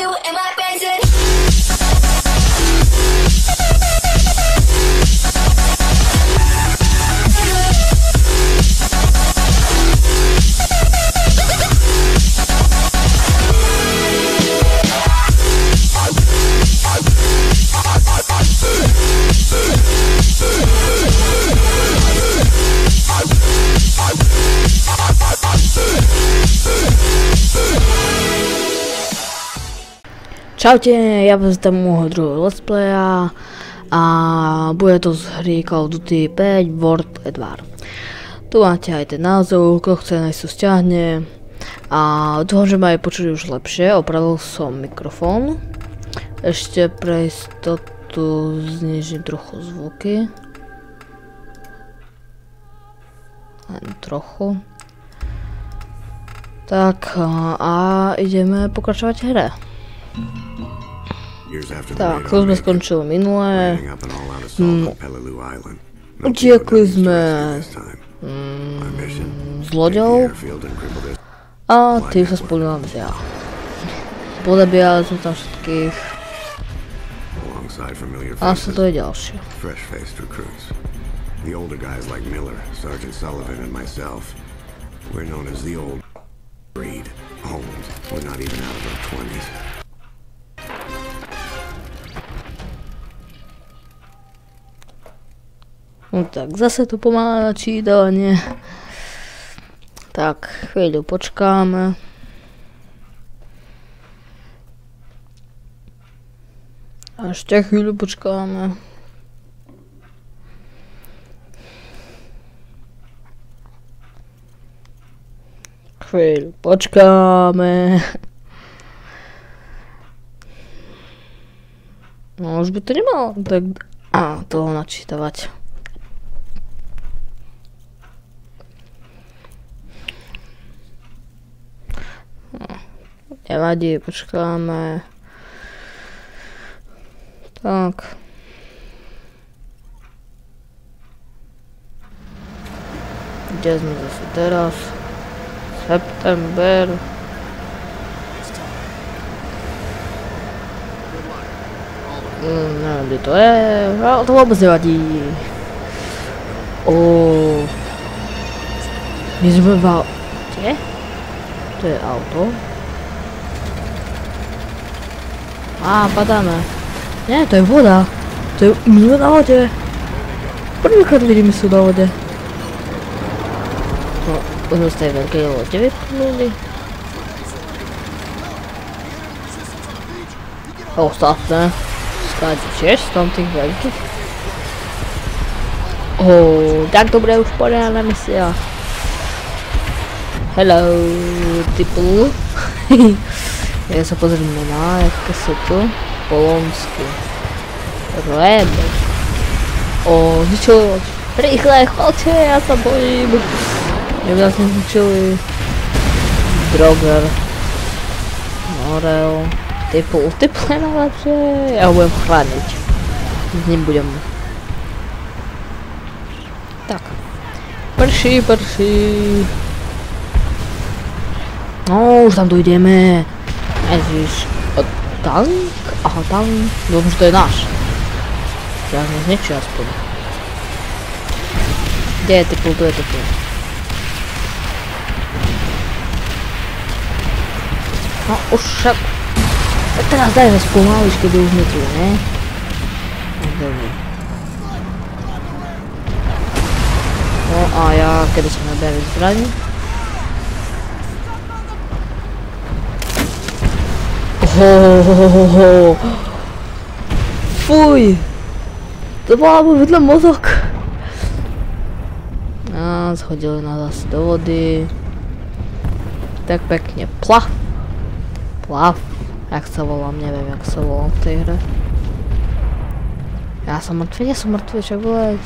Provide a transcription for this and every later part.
you in my Benson. Čaute, ja vás vítam môjho druhého let's playa a bude to z hry Call of Duty 5 World at War. Tu máte aj ten názov, kto chce nech si stiahne a dúfam, že ma aj počuli už lepšie, opravil som mikrofón. Ešte pre istotu znižím trochu zvuky. Len trochu. Tak a ideme pokračovať v hre. Tak, to sme skončili minulé. Utiekli sme z loďou a tým sa splnila misia. Podabíjali sme tam všetkých a nasleduje ďalšie. The older guys like Miller, Sergeant Sullivan, and myself, we're known as the old breed. Old, we're not even out of our 20s. No tak, zase to pomáha načítanie. Tak, chvíľu počkáme. A ešte chvíľu počkáme. Chvíľu počkáme. No už by to nemalo tak toho načítavať. Nevadí, počkáme. Tak. Kde sme zase teraz? September. Neviem, kde to je, ale to vôbec nevadí. My sme v aute? To je auto. Padáme. Nie, to je voda. To je my na vode. Prvýkrát vidíme sú na vode. No, už sme z tej veľkej lode vyplnuli. A ostatné. Skáďu tiež z tam tých veľkých. Tak dobre už poriadna misia. Hello, typu. Ja sa pozriem na jaké sú tu. Polonsky. Red. Zničil. Rýchle, chodte, ja sa bojím. Ja by nás nezničili. Droger. Morel. Typu je najlepšie. Ja ho budem chrániť. S ním budem. Tak. Prší. No, už tam dojdeme. Ježiš, tank? Aha, tank. Dúfam, že to je náš. Ja nás niečo aspoň. Kde je typu, tu je typu. No, už však. Tak teraz daj sa spomališ, kedy už nie tu, ne? Dobre. No a ja, kedy sa nabijali zbraní. Fuj! To bola mu vedľa mozog. Zhodili nás zase do vody. Tak pekne. Plav. Jak sa volám, neviem jak sa volám v tej hre. Ja som mŕtvy, nie som mŕtvy, však volať.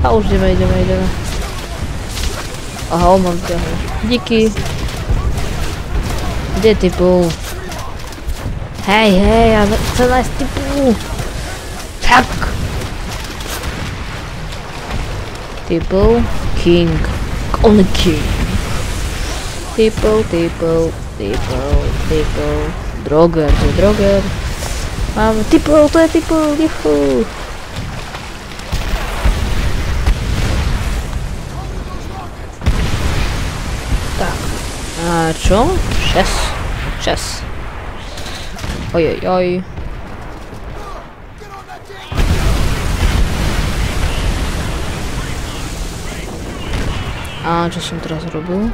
A už ideme. Aha, on mám ťahu. Díky. Kde ty bol? Hej, ja chcem nájsť typu. Tak. Typu. King. Only king. Typu. Droger, to je droger. Mám typl, to je typl, juhu. Tak. A čo? 6. Ojojoj. A čo som teraz robil?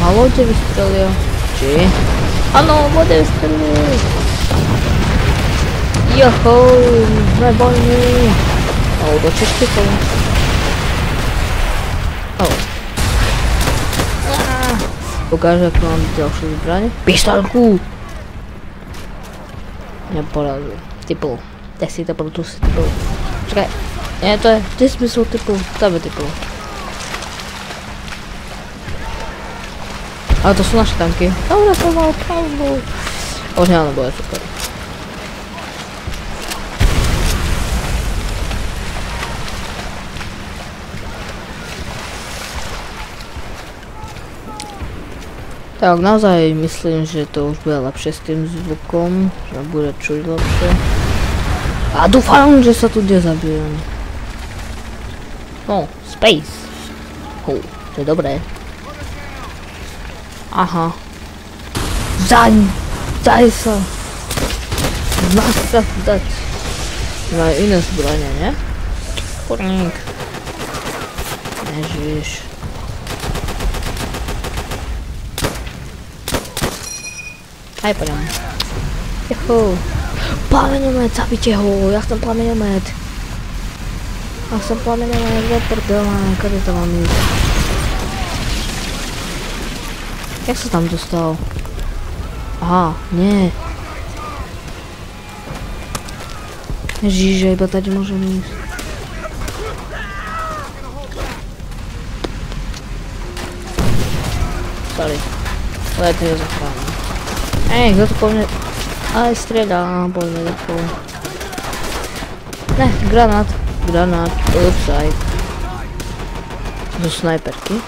A lode vystrelia. Či? Áno, lode vystrelia. Joho, sme voľní. Alebo čeští kolo. Ukážu, ako mám ďalšiu zbraň. Pištolku! Neporazil. Typl. Tak si to tu si typl. Čakaj. Nie, to je. Ty si myslel typl. Tam je typl. Ale to sú naše tanky. Dobre, to mal pravdu. Už nemáme boje, super. Tak, naozaj myslím, že to už bude lepšie s tým zvukom, že bude čuť lepšie. A dúfam, že sa tu nezabijem. No, space. To je dobré. Aha. Zaň sa. Má sa dať. Majú iné zbranie, ne? Kurník. Ježiš. Aj poďom. Juhu. Plameňomet, zabite ho, ja chcem plameňomet. Do prdela, kade to mám ísť? Jak sa tam dostal? Aha, nie. Ježiže, iba tady môžem ísť. Sorry. Ale to je zachránim. Ej, kto to po mne... Aj strieľa, poďme takú. Ne, granát. Ups, aj. Zo snajperky.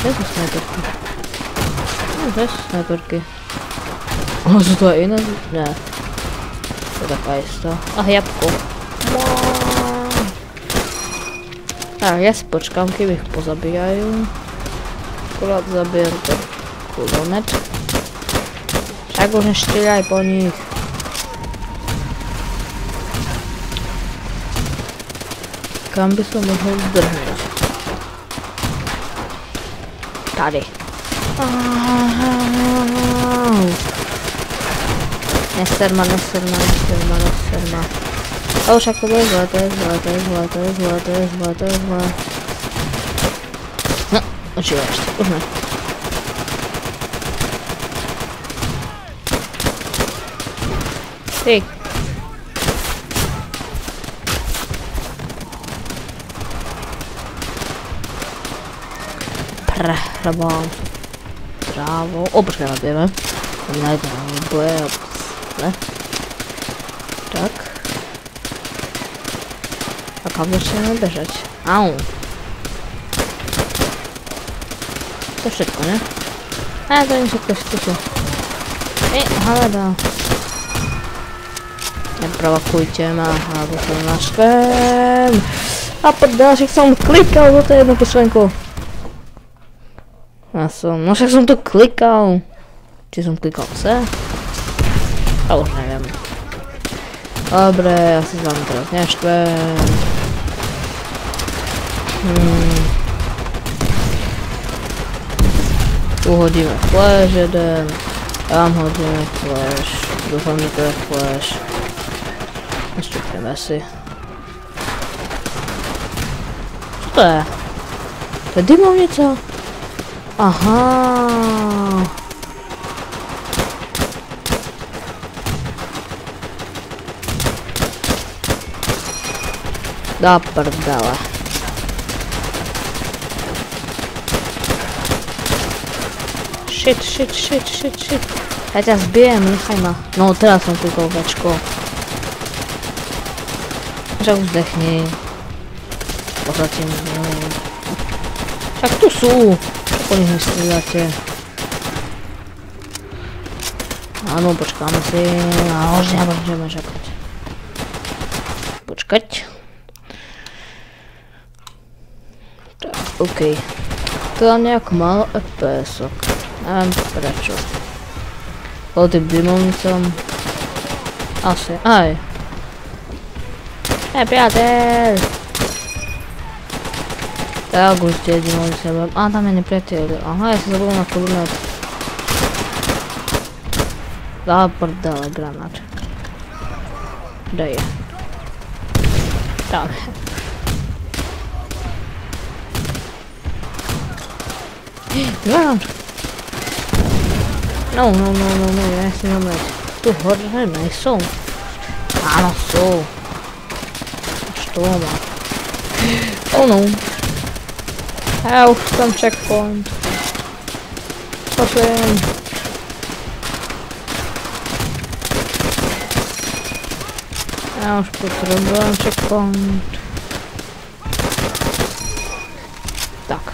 Kde sú snajperky? No, kde sú snajperky? Ale sú to aj iné? Ne. To je taká istá. Ah, jabko. Tak, ja si počkám, kým ich pozabíjajú. Akurát zabijem ten kulomet. Tak už nestrieľaj po nich. Kam by som mohol zdrhnúť? Tady. Neser ma. A však to bude zlé. No, očívaš to, už ne. Ty. Prehrabám. Právo. O, počkej, nabijeme. Najdeme boje. Ne. Tak. A kam začneme bežať? Au. To je všetko, ne? A to je všetko, všetko. Halada. Neprovokujte ma, alebo to naštvem. A prdel, však som klikal do tej jednu pošlenku. No však som to klikal. Či som klikal C? A už neviem. Dobre, ja si s vami teraz neštvem. Tu hodíme flash jeden. Tam hodíme flash. Dúfam, že to je flash. Nešťupneme si. Čo to je? To je dymovnica? Aha. Da prdele. Shit. Ja ťa zbijem, nechaj ma. No teraz som klikol večko. Však už zdechni. Pozatím. Však tu sú. Čo po nich nestrieľate? Áno, počkáme si. A už nebudeme čakať. Počkať. Tak, okej. To tam nejak malo FPS-ok. Neviem prečo. Po tým dymovnicom. Asi, aj. Nepriateľ! Tak už tie dymovnice budem. Á, tam je nepriateľ. Aha, ja sa zabudol na kulomet. Dá prdele, granát. Kde je? Tam je. Granát! No, ja nechci zomrieť. Tu hore nejsou. Áno, sú. Až to má. Oh no. Ja už tam checkpoint. Prosím. Ja už potrebujem checkpoint. Tak.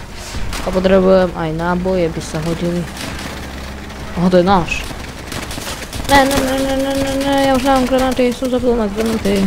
A potrebujem aj náboje, by sa hodili. Aha, to je náš. Ne, ja už nemám granáty, som zabudol na granáty.